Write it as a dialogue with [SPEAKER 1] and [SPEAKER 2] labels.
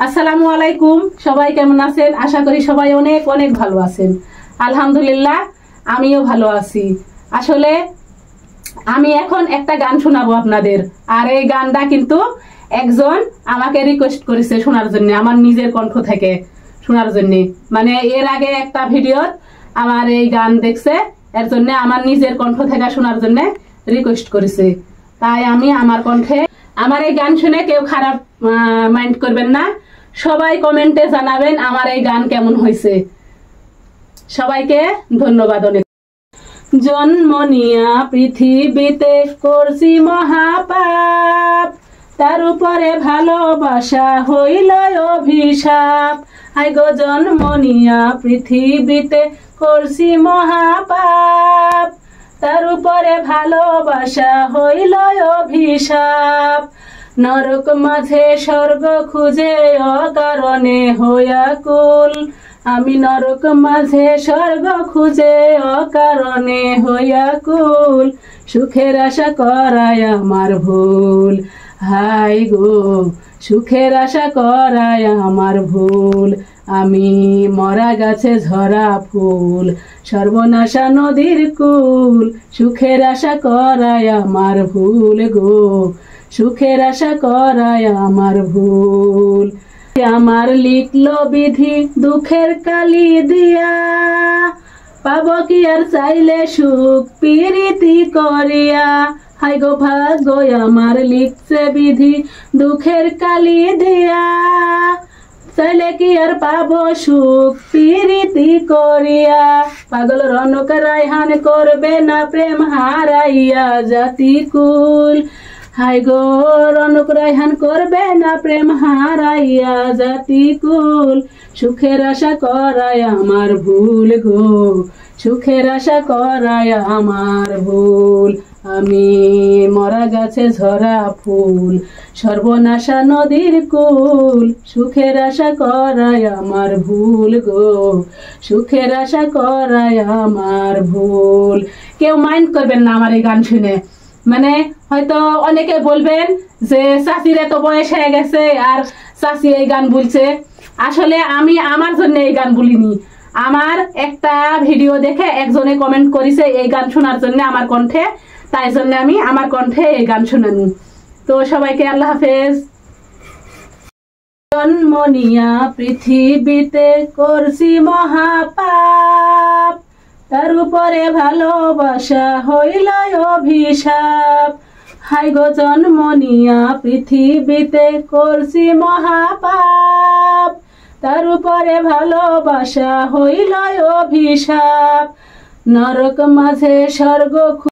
[SPEAKER 1] আসসালামু আলাইকুম। সবাই কেমন আছেন? আশা করি সবাই অনেক অনেক ভালো আছেন। আলহামদুলিল্লাহ, আমিও ভালো আছি। আসলে আমি এখন একটা গান শোনাবো আপনাদের, আর এই গানটা কিন্তু একজন আমাকে রিকোয়েস্ট করেছে শোনার জন্য, আমার নিজের কণ্ঠ থেকে শোনার জন্য। মানে এর আগে একটা ভিডিও আমার এই গান দেখছে, এর জন্য আমার নিজের কণ্ঠ থেকে শোনার জন্য রিকোয়েস্ট করেছে। তাই আমি আমার কণ্ঠে, আমার এই গান শুনে কেউ খারাপ মাইন্ড করবেন না, সবাই কমেন্টে জানাবেন আমার এই গান কেমন হয়েছে। সবাইকে ধন্যবাদ অনেক। জন্ম নিয়া পৃথিবীতে করছি মহাপাপ, তার উপরে ভালোবাসা হইল অভিশাপ। হাই গো, জন্ম নিয়া পৃথিবীতে করছি মহাপাপ, তার উপরে ভালোবাসা হইল অভিশাপ। নরক মাঝে স্বর্গ খুঁজে অকারণে হইয়াকুল, আমি নরক মাঝে স্বর্গ খুঁজে অকারণে হইয়াকুল। সুখের আশা করায় আমার ভুল, হাই গো সুখের আশা করায় আমার ভুল। আমি মরা গাছে ঝরা ফুল, সর্বনাশা নদীর কুল। সুখের আশা করায় আমার ভুল গো, সুখের আশা করায় আমার ভুল। আমার লিখলো বিধি দুঃখের কালি দিয়া, পাবো কি আর চাইলে সুখ পিরিতি করিয়া। হাই গো ভাগ্য আমার লিখছে বিধি দুঃখের কালি দিয়া, চাইলে কি আর পাবো সুখ পিরিতি করিয়া। পাগল রনক রায়হান করবে না প্রেম হারাইয়া জাতি কুল। হাই গো রনক রায়হান করবে না প্রেম হারাইয়া জাতি কুল। সুখের আশা করায় আমার ভুল গো, সুখের আশা করায় আমার ভুল। আমি মরা গাছে ঝরা ফুল, সর্বনাশা নদীর কুল। সুখের আশা করায় আমার ভুল গো, সুখের আশা করায় আমার ভুল। কেউ মাইন্ড করবেন না আমার এই গান শুনে। মানে হয়তো অনেকে বলবেন যে চাচির এত বয়স হয়ে গেছে আর চাচি এই গান বলছে। আসলে আমি আমার জন্য এই গান বলিনি, আমার একটা ভিডিও দেখে একজনে কমেন্ট করেছে এই গান শোনার জন্য আমার কণ্ঠে, তাই জন্য আমি আমার কণ্ঠে এই গান শোনানো। তো সবাইকে আল্লাহ হাফেজ। জন্ম নিয়া পৃথিবীতে করছি মহাপাপ, তার উপরে ভালোবাসা হইল অভিশাপ। হাই গো, জন্ম নিয়া পৃথিবীতে করছি মহাপাপ, তার উপরে ভালোবাসা হইল অভিশাপ। নরক মাঝে স্বর্গ